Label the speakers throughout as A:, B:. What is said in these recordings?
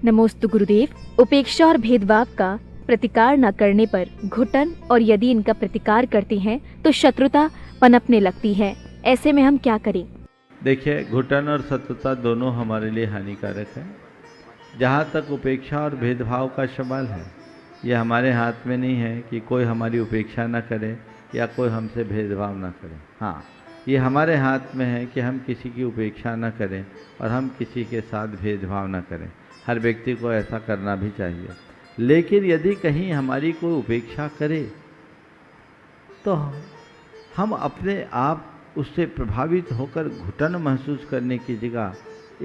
A: नमोस्तु गुरुदेव। उपेक्षा और भेदभाव का प्रतिकार न करने पर घुटन और यदि इनका प्रतिकार करते हैं तो शत्रुता पनपने लगती है, ऐसे में हम क्या करें?
B: देखिए, घुटन और शत्रुता दोनों हमारे लिए हानिकारक है। जहाँ तक उपेक्षा और भेदभाव का सवाल है, यह हमारे हाथ में नहीं है कि कोई हमारी उपेक्षा न करे या कोई हमसे भेदभाव न करे। हाँ, ये हमारे हाथ में है कि हम किसी की उपेक्षा न करें और हम किसी के साथ भेदभाव न करें। हर व्यक्ति को ऐसा करना भी चाहिए। लेकिन यदि कहीं हमारी कोई उपेक्षा करे तो हम अपने आप उससे प्रभावित होकर घुटन महसूस करने की जगह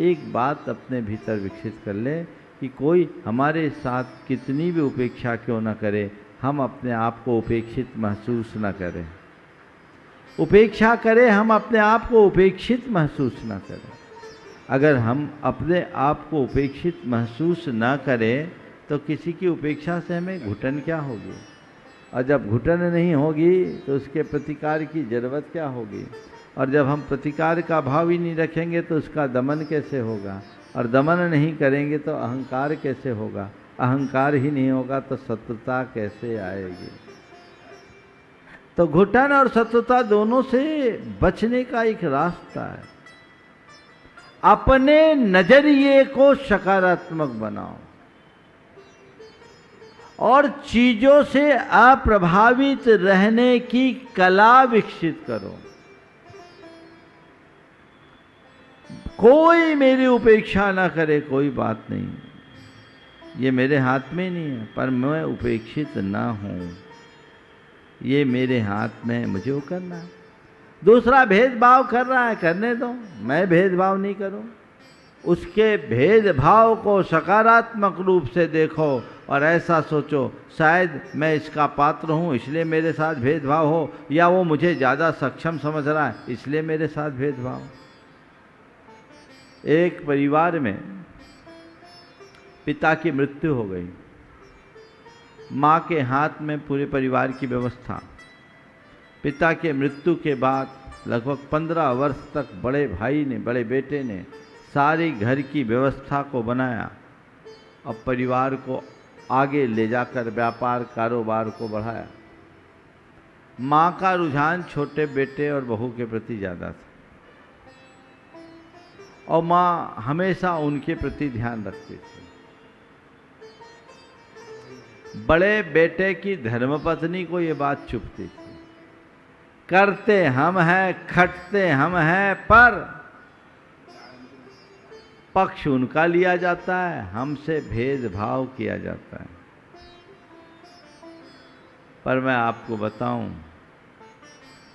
B: एक बात अपने भीतर विकसित कर ले कि कोई हमारे साथ कितनी भी उपेक्षा क्यों न करे, हम अपने आप को उपेक्षित महसूस न करें। उपेक्षा करें, हम अपने आप को उपेक्षित महसूस न करें। अगर हम अपने आप को उपेक्षित महसूस न करें तो किसी की उपेक्षा से हमें घुटन क्या होगी, और जब घुटन नहीं होगी तो उसके प्रतिकार की ज़रूरत क्या होगी, और जब हम प्रतिकार का भाव ही नहीं रखेंगे तो उसका दमन कैसे होगा, और दमन नहीं करेंगे तो अहंकार कैसे होगा, अहंकार ही नहीं होगा तो शत्रुता कैसे आएगी। तो घुटन और शत्रुता दोनों से बचने का एक रास्ता है। अपने नजरिए को सकारात्मक बनाओ और चीजों से अप्रभावित रहने की कला विकसित करो। कोई मेरी उपेक्षा ना करे, कोई बात नहीं, ये मेरे हाथ में नहीं है, पर मैं उपेक्षित ना हूं, ये मेरे हाथ में है, मुझे वो करना है। दूसरा भेदभाव कर रहा है, करने दो, मैं भेदभाव नहीं करूं। उसके भेदभाव को सकारात्मक रूप से देखो और ऐसा सोचो, शायद मैं इसका पात्र हूं इसलिए मेरे साथ भेदभाव हो, या वो मुझे ज़्यादा सक्षम समझ रहा है इसलिए मेरे साथ भेदभाव। एक परिवार में पिता की मृत्यु हो गई, माँ के हाथ में पूरे परिवार की व्यवस्था। पिता के मृत्यु के बाद लगभग 15 वर्ष तक बड़े भाई ने, बड़े बेटे ने सारी घर की व्यवस्था को बनाया और परिवार को आगे ले जाकर व्यापार कारोबार को बढ़ाया। माँ का रुझान छोटे बेटे और बहू के प्रति ज़्यादा था और माँ हमेशा उनके प्रति ध्यान रखती थी। बड़े बेटे की धर्मपत्नी को ये बात चुभती थी, करते हम हैं, खटते हम हैं, पर पक्ष उनका लिया जाता है, हमसे भेदभाव किया जाता है। पर मैं आपको बताऊं,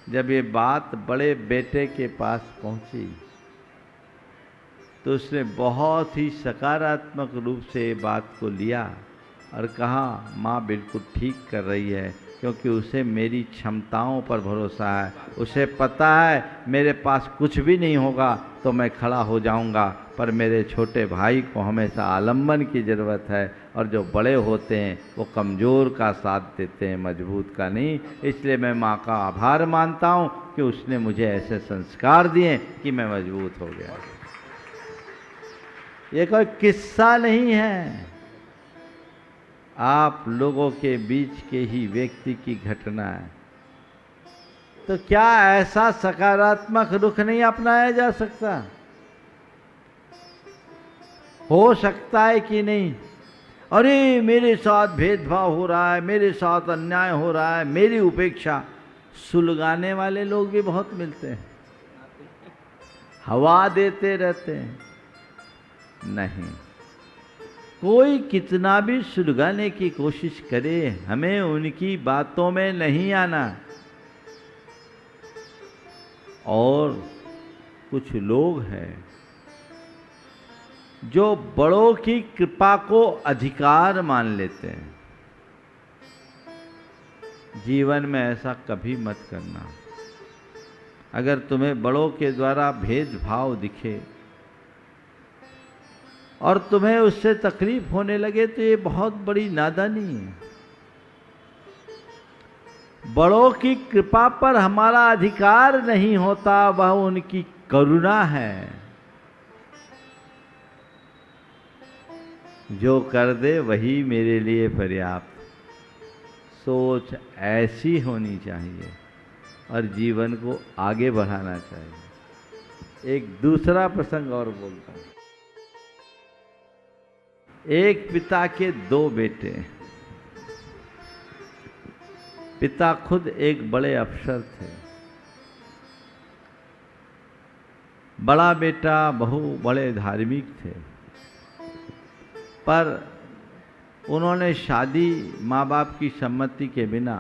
B: जब ये बात बड़े बेटे के पास पहुंची तो उसने बहुत ही सकारात्मक रूप से ये बात को लिया और कहा, माँ बिल्कुल ठीक कर रही है, क्योंकि उसे मेरी क्षमताओं पर भरोसा है। उसे पता है मेरे पास कुछ भी नहीं होगा तो मैं खड़ा हो जाऊंगा, पर मेरे छोटे भाई को हमेशा आलम्बन की ज़रूरत है, और जो बड़े होते हैं वो कमज़ोर का साथ देते हैं, मजबूत का नहीं। इसलिए मैं माँ का आभार मानता हूँ कि उसने मुझे ऐसे संस्कार दिए कि मैं मजबूत हो गया। ये कोई किस्सा नहीं है, आप लोगों के बीच के ही व्यक्ति की घटना है। तो क्या ऐसा सकारात्मक रुख नहीं अपनाया जा सकता? हो सकता है कि नहीं? अरे मेरे साथ भेदभाव हो रहा है, मेरे साथ अन्याय हो रहा है, मेरी उपेक्षा, सुलगाने वाले लोग भी बहुत मिलते हैं, हवा देते रहते हैं। नहीं, कोई कितना भी सुलगाने की कोशिश करे, हमें उनकी बातों में नहीं आना। और कुछ लोग हैं जो बड़ों की कृपा को अधिकार मान लेते हैं। जीवन में ऐसा कभी मत करना। अगर तुम्हें बड़ों के द्वारा भेदभाव दिखे और तुम्हें उससे तकलीफ होने लगे तो ये बहुत बड़ी नादानी है। बड़ों की कृपा पर हमारा अधिकार नहीं होता, वह उनकी करुणा है। जो कर दे वही मेरे लिए पर्याप्त। सोच ऐसी होनी चाहिए और जीवन को आगे बढ़ाना चाहिए। एक दूसरा प्रसंग और बोलता हूँ। एक पिता के दो बेटे। पिता खुद एक बड़े अफसर थे। बड़ा बेटा बड़े धार्मिक थे, पर उन्होंने शादी माँ बाप की सम्मति के बिना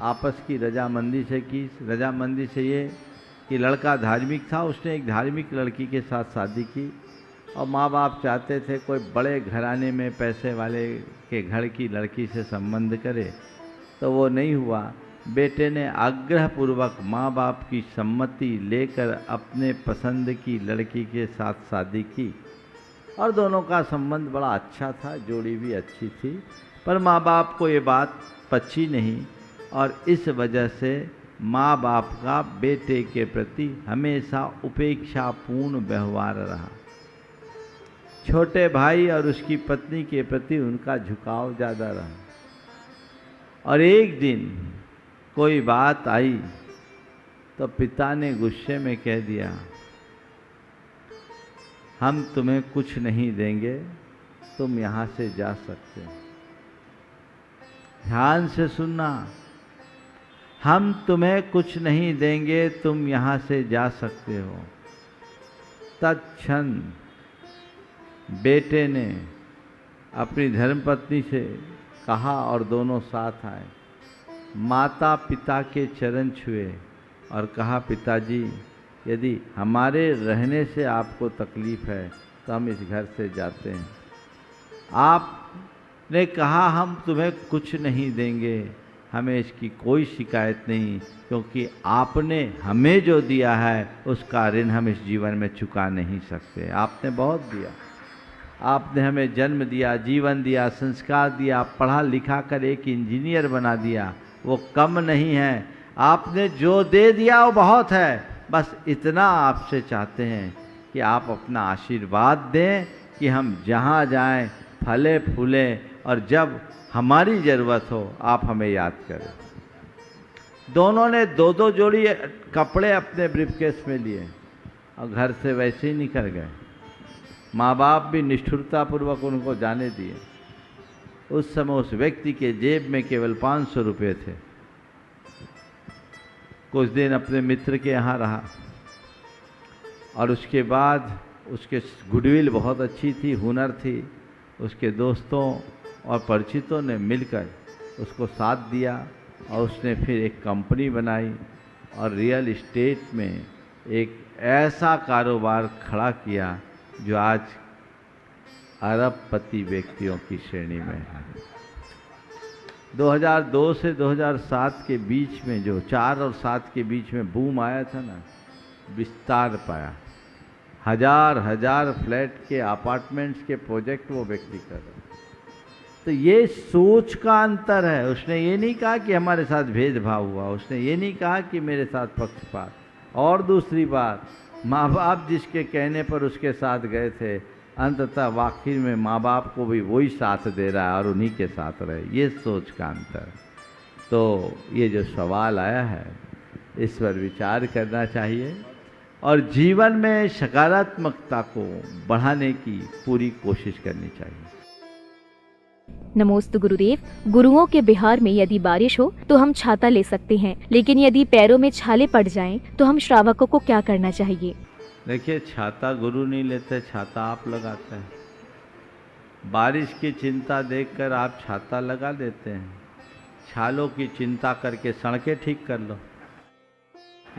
B: आपस की रजामंदी से की। रजामंदी से ये कि लड़का धार्मिक था, उसने एक धार्मिक लड़की के साथ शादी की और माँ बाप चाहते थे कोई बड़े घराने में पैसे वाले के घर की लड़की से संबंध करे, तो वो नहीं हुआ। बेटे ने आग्रहपूर्वक माँ बाप की सम्मति लेकर अपने पसंद की लड़की के साथ शादी की और दोनों का संबंध बड़ा अच्छा था, जोड़ी भी अच्छी थी। पर माँ बाप को ये बात पची नहीं और इस वजह से माँ बाप का बेटे के प्रति हमेशा उपेक्षापूर्ण व्यवहार रहा। छोटे भाई और उसकी पत्नी के प्रति उनका झुकाव ज़्यादा रहा। और एक दिन कोई बात आई तो पिता ने गुस्से में कह दिया, हम तुम्हें कुछ नहीं देंगे, तुम यहाँ से जा सकते हो। ध्यान से सुनना, हम तुम्हें कुछ नहीं देंगे, तुम यहाँ से जा सकते हो। तत्क्षण बेटे ने अपनी धर्मपत्नी से कहा और दोनों साथ आए। माता पिता के चरण छुए और कहा, पिताजी यदि हमारे रहने से आपको तकलीफ है तो हम इस घर से जाते हैं। आपने कहा हम तुम्हें कुछ नहीं देंगे, हमें इसकी कोई शिकायत नहीं, क्योंकि आपने हमें जो दिया है उसका ऋण हम इस जीवन में चुका नहीं सकते। आपने बहुत दिया, आपने हमें जन्म दिया, जीवन दिया, संस्कार दिया, पढ़ा लिखा कर एक इंजीनियर बना दिया, वो कम नहीं है। आपने जो दे दिया वो बहुत है। बस इतना आपसे चाहते हैं कि आप अपना आशीर्वाद दें कि हम जहाँ जाएं फले फूलें और जब हमारी ज़रूरत हो आप हमें याद करें। दोनों ने दो दो जोड़ी कपड़े अपने ब्रीफकेस में लिए और घर से वैसे ही निकल गए। माँ बाप भी निष्ठुरतापूर्वक उनको जाने दिए। उस समय उस व्यक्ति के जेब में केवल 500 रुपये थे। कुछ दिन अपने मित्र के यहाँ रहा और उसके बाद उसके गुडविल बहुत अच्छी थी, हुनर थी। उसके दोस्तों और परिचितों ने मिलकर उसको साथ दिया और उसने फिर एक कंपनी बनाई और रियल इस्टेट में एक ऐसा कारोबार खड़ा किया जो आज अरबपति व्यक्तियों की श्रेणी में है। 2002 से 2007 के बीच में जो 4 और 7 के बीच में बूम आया था ना, विस्तार पाया। हजार फ्लैट के अपार्टमेंट्स के प्रोजेक्ट वो व्यक्ति कर रहे। तो ये सोच का अंतर है। उसने ये नहीं कहा कि हमारे साथ भेदभाव हुआ, उसने ये नहीं कहा कि मेरे साथ पक्षपात। और दूसरी बात, माँ बाप जिसके कहने पर उसके साथ गए थे, अंततः आखिर में माँ बाप को भी वही साथ दे रहा है और उन्हीं के साथ रहे। ये सोच का अंतर। तो ये जो सवाल आया है इस पर विचार करना चाहिए और जीवन में सकारात्मकता को बढ़ाने की पूरी कोशिश करनी चाहिए।
A: नमोस्तु गुरुदेव। गुरुओं के बिहार में यदि बारिश हो तो हम छाता ले सकते हैं, लेकिन यदि पैरों में छाले पड़ जाएं तो हम श्रावकों को क्या करना चाहिए?
B: देखिए, छाता गुरु नहीं लेते, छाता आप लगाते हैं। बारिश की चिंता देखकर आप छाता लगा देते हैं। छालों की चिंता करके सड़कें ठीक कर लो,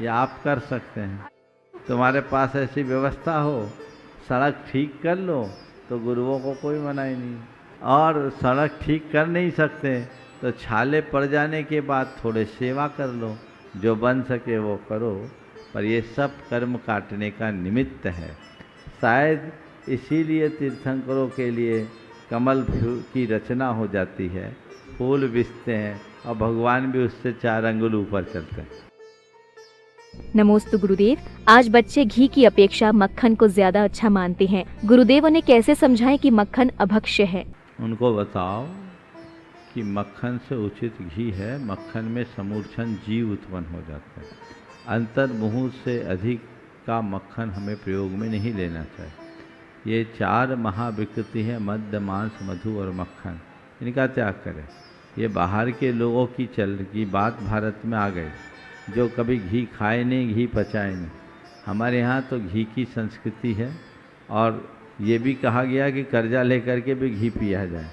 B: या आप कर सकते हैं। तुम्हारे पास ऐसी व्यवस्था हो, सड़क ठीक कर लो, तो गुरुओं को कोई मनाही नहीं। और सड़क ठीक कर नहीं सकते तो छाले पड़ जाने के बाद थोड़े सेवा कर लो, जो बन सके वो करो। पर ये सब कर्म काटने का निमित्त है। शायद इसीलिए तीर्थंकरों के लिए कमल की रचना हो जाती है, फूल बिछते हैं और भगवान भी उससे 4 अंगुल ऊपर चलते हैं।
A: नमोस्तु गुरुदेव। आज बच्चे घी की अपेक्षा मक्खन को ज्यादा अच्छा मानते हैं। गुरुदेव उन्हें कैसे समझाएं कि मक्खन अभक्ष्य है?
B: उनको बताओ कि मक्खन से उचित घी है। मक्खन में समूर्छन जीव उत्पन्न हो जाते हैं। अंतर्मुहूर्त से अधिक का मक्खन हमें प्रयोग में नहीं लेना चाहिए। ये 4 महाविकृति हैं, मद्य, मांस, मधु और मक्खन। इनका त्याग करें। ये बाहर के लोगों की बात भारत में आ गई, जो कभी घी खाए नहीं, घी पचाए नहीं। हमारे यहाँ तो घी की संस्कृति है और ये भी कहा गया कि कर्जा लेकर के भी घी पिया जाए।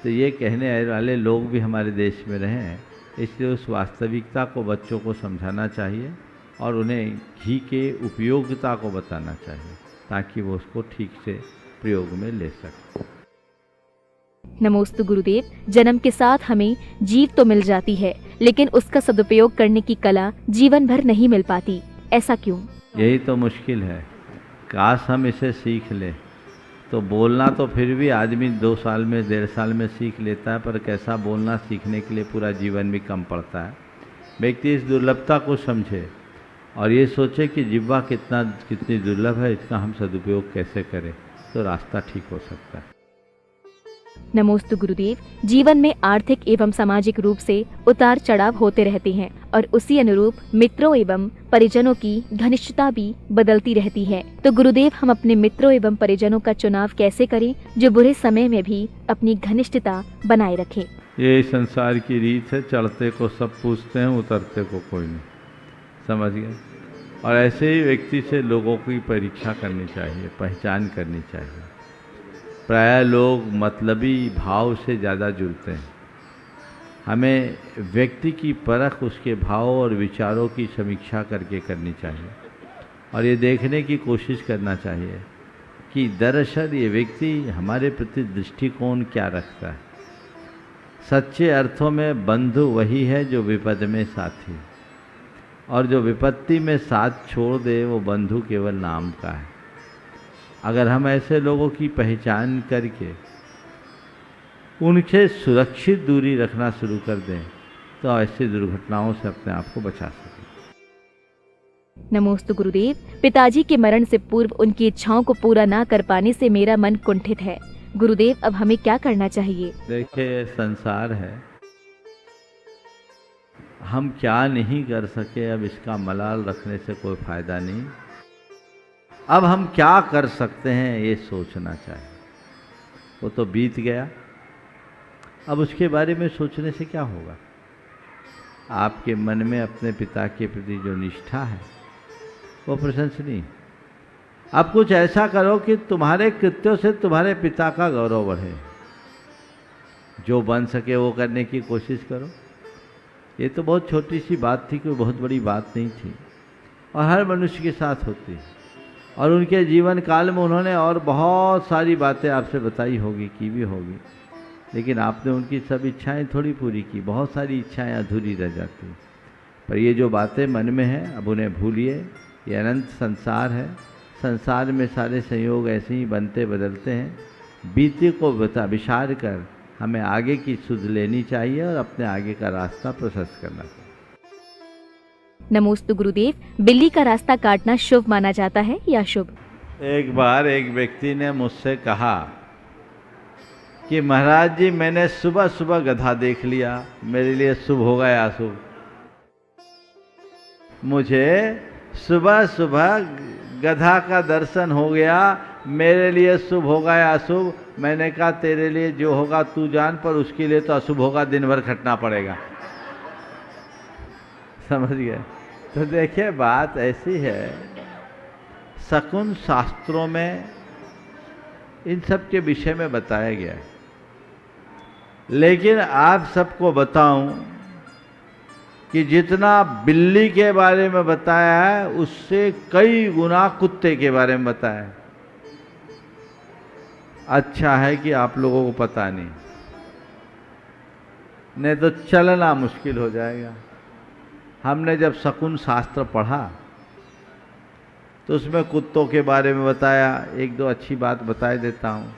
B: तो ये कहने वाले लोग भी हमारे देश में रहे हैं, इसलिए उस वास्तविकता को बच्चों को समझाना चाहिए और उन्हें घी के उपयोगिता को बताना चाहिए ताकि वो उसको ठीक से प्रयोग में ले सकें।
A: नमोस्तु गुरुदेव। जन्म के साथ हमें जीव तो मिल जाती है, लेकिन उसका सदुपयोग करने की कला जीवन भर नहीं मिल पाती। ऐसा क्यों?
B: यही तो मुश्किल है। काश हम इसे सीख लें। तो बोलना तो फिर भी आदमी 2 साल में, 1.5 साल में सीख लेता है, पर कैसा बोलना सीखने के लिए पूरा जीवन भी कम पड़ता है। व्यक्ति इस दुर्लभता को समझे और ये सोचे कि जिह्वा कितनी दुर्लभ है, इसका हम सदुपयोग कैसे करें, तो रास्ता ठीक हो सकता है।
A: नमोस्तु गुरुदेव। जीवन में आर्थिक एवं सामाजिक रूप से उतार चढ़ाव होते रहते हैं और उसी अनुरूप मित्रों एवं परिजनों की घनिष्ठता भी बदलती रहती है। तो गुरुदेव, हम अपने मित्रों एवं परिजनों का चुनाव कैसे करें जो बुरे समय में भी अपनी घनिष्ठता बनाए रखें?
B: ये संसार की रीत है। चढ़ते को सब पूछते हैं, उतरते को कोई नहीं। समझ गए? और ऐसे ही व्यक्ति से लोगों की परीक्षा करनी चाहिए, पहचान करनी चाहिए। प्रायः लोग मतलबी भाव से ज़्यादा जुड़ते हैं। हमें व्यक्ति की परख उसके भाव और विचारों की समीक्षा करके करनी चाहिए और ये देखने की कोशिश करना चाहिए कि दरअसल ये व्यक्ति हमारे प्रति दृष्टिकोण क्या रखता है। सच्चे अर्थों में बंधु वही है जो विपद में साथी, और जो विपत्ति में साथ छोड़ दे वो बंधु केवल नाम का है। अगर हम ऐसे लोगों की पहचान करके उनसे सुरक्षित दूरी रखना शुरू कर दें तो ऐसी दुर्घटनाओं से अपने आप को बचा सकें।
A: नमोस्तु गुरुदेव। पिताजी के मरण से पूर्व उनकी इच्छाओं को पूरा ना कर पाने से मेरा मन कुंठित है। गुरुदेव, अब हमें क्या करना चाहिए?
B: देखिए, संसार है, हम क्या नहीं कर सके, अब इसका मलाल रखने से कोई फायदा नहीं। अब हम क्या कर सकते हैं ये सोचना चाहिए। वो तो बीत गया, अब उसके बारे में सोचने से क्या होगा। आपके मन में अपने पिता के प्रति जो निष्ठा है वो प्रशंसनीय। अब कुछ ऐसा करो कि तुम्हारे कृत्यों से तुम्हारे पिता का गौरव बढ़े। जो बन सके वो करने की कोशिश करो। ये तो बहुत छोटी सी बात थी, कोई बहुत बड़ी बात नहीं थी और हर मनुष्य के साथ होती है। और उनके जीवन काल में उन्होंने और बहुत सारी बातें आपसे बताई होगी, की भी होगी, लेकिन आपने उनकी सब इच्छाएं थोड़ी पूरी की। बहुत सारी इच्छाएं अधूरी रह जाती। पर ये जो बातें मन में हैं, अब उन्हें भूलिए। ये अनंत संसार है। संसार में सारे संयोग ऐसे ही बनते बदलते हैं। बीते को विचार कर हमें आगे की सुध लेनी चाहिए और अपने आगे का रास्ता प्रशस्त करना चाहिए।
A: नमोस्तु गुरुदेव। बिल्ली का रास्ता काटना शुभ माना जाता है या अशुभ?
B: एक बार एक व्यक्ति ने मुझसे कहा कि महाराज जी, मैंने सुबह सुबह गधा देख लिया, मेरे लिए शुभ होगा या अशुभ? मुझे सुबह सुबह गधा का दर्शन हो गया, मेरे लिए शुभ होगा या अशुभ? मैंने कहा तेरे लिए जो होगा तू जान, पर उसके लिए तो अशुभ होगा, दिन भर खटना पड़ेगा। समझ गए? तो देखिए, बात ऐसी है, शकुन शास्त्रों में इन सब के विषय में बताया गया है, लेकिन आप सबको बताऊं कि जितना बिल्ली के बारे में बताया है उससे कई गुना कुत्ते के बारे में बताया है। अच्छा है कि आप लोगों को पता नहीं तो चलना मुश्किल हो जाएगा। हमने जब शकुन शास्त्र पढ़ा तो उसमें कुत्तों के बारे में बताया। 1-2 अच्छी बात बताए देता हूँ।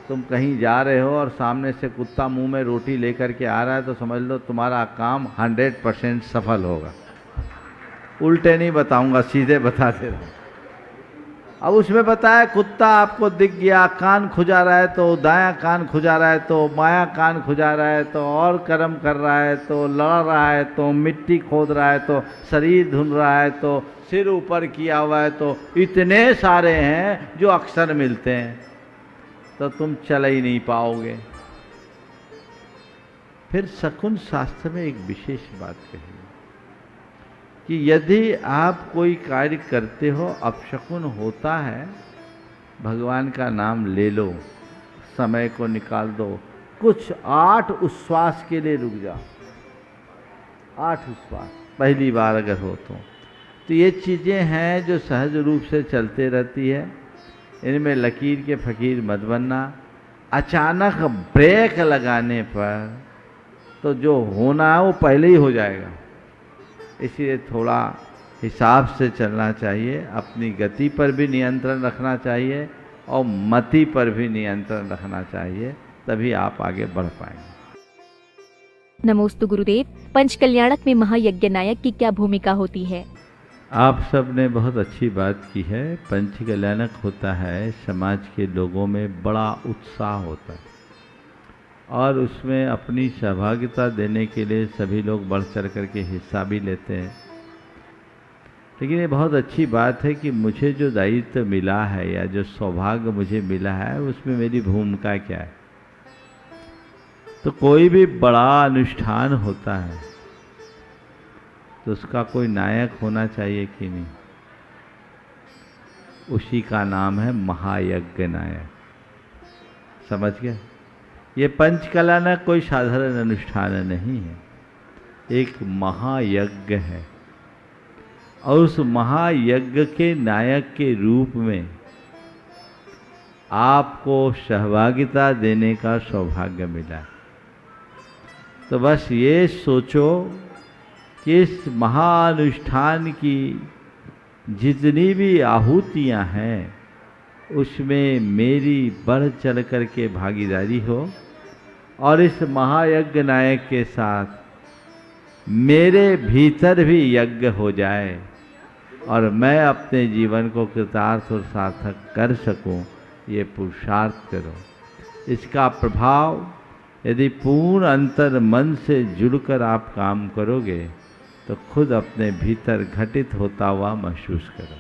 B: तुम कहीं जा रहे हो और सामने से कुत्ता मुंह में रोटी लेकर के आ रहा है तो समझ लो तुम्हारा काम 100% सफल होगा। उल्टे नहीं बताऊंगा, सीधे बता दे रहा हूं। अब उसमें बताया कुत्ता आपको दिख गया, कान खुजा रहा है तो दायां कान खुजा रहा है तो बायां कान खुजा रहा है तो और कर्म कर रहा है तो लड़ रहा है तो मिट्टी खोद रहा है तो शरीर धुल रहा है तो सिर ऊपर किया हुआ है, तो इतने सारे हैं जो अक्सर मिलते हैं, तो तुम चल ही नहीं पाओगे। फिर शकुन शास्त्र में एक विशेष बात कही कि यदि आप कोई कार्य करते हो, अपशकुन होता है, भगवान का नाम ले लो, समय को निकाल दो, कुछ 8 उच्छ्वास के लिए रुक जाओ। 8 उच्छ्वास पहली बार अगर हो तो ये चीज़ें हैं जो सहज रूप से चलते रहती है। इनमें लकीर के फकीर मत बनना। अचानक ब्रेक लगाने पर तो जो होना है वो पहले ही हो जाएगा, इसलिए थोड़ा हिसाब से चलना चाहिए। अपनी गति पर भी नियंत्रण रखना चाहिए और मति पर भी नियंत्रण रखना चाहिए, तभी आप आगे बढ़ पाएंगे।
A: नमोस्तु गुरुदेव। पंचकल्याणक में महायज्ञ नायक की क्या भूमिका होती है?
B: आप सब ने बहुत अच्छी बात की है। पंचकल्याणक होता है, समाज के लोगों में बड़ा उत्साह होता है और उसमें अपनी सहभागिता देने के लिए सभी लोग बढ़ चढ़ करके हिस्सा भी लेते हैं। लेकिन ये बहुत अच्छी बात है कि मुझे जो दायित्व मिला है या जो सौभाग्य मुझे मिला है, उसमें मेरी भूमिका क्या है। तो कोई भी बड़ा अनुष्ठान होता है तो उसका कोई नायक होना चाहिए कि नहीं? उसी का नाम है महायज्ञ नायक। समझ गए? ये पंचकल्याणक कोई साधारण अनुष्ठान नहीं है, एक महायज्ञ है। और उस महायज्ञ के नायक के रूप में आपको सहभागिता देने का सौभाग्य मिला। तो बस ये सोचो कि इस महानुष्ठान की जितनी भी आहुतियाँ हैं उसमें मेरी बढ़ चढ़ कर के भागीदारी हो और इस महायज्ञ नायक के साथ मेरे भीतर भी यज्ञ हो जाए और मैं अपने जीवन को कृतार्थ और सार्थक कर सकूं, ये पुरुषार्थ करो। इसका प्रभाव यदि पूर्ण अंतर मन से जुड़कर आप काम करोगे तो खुद अपने भीतर घटित होता हुआ महसूस करो।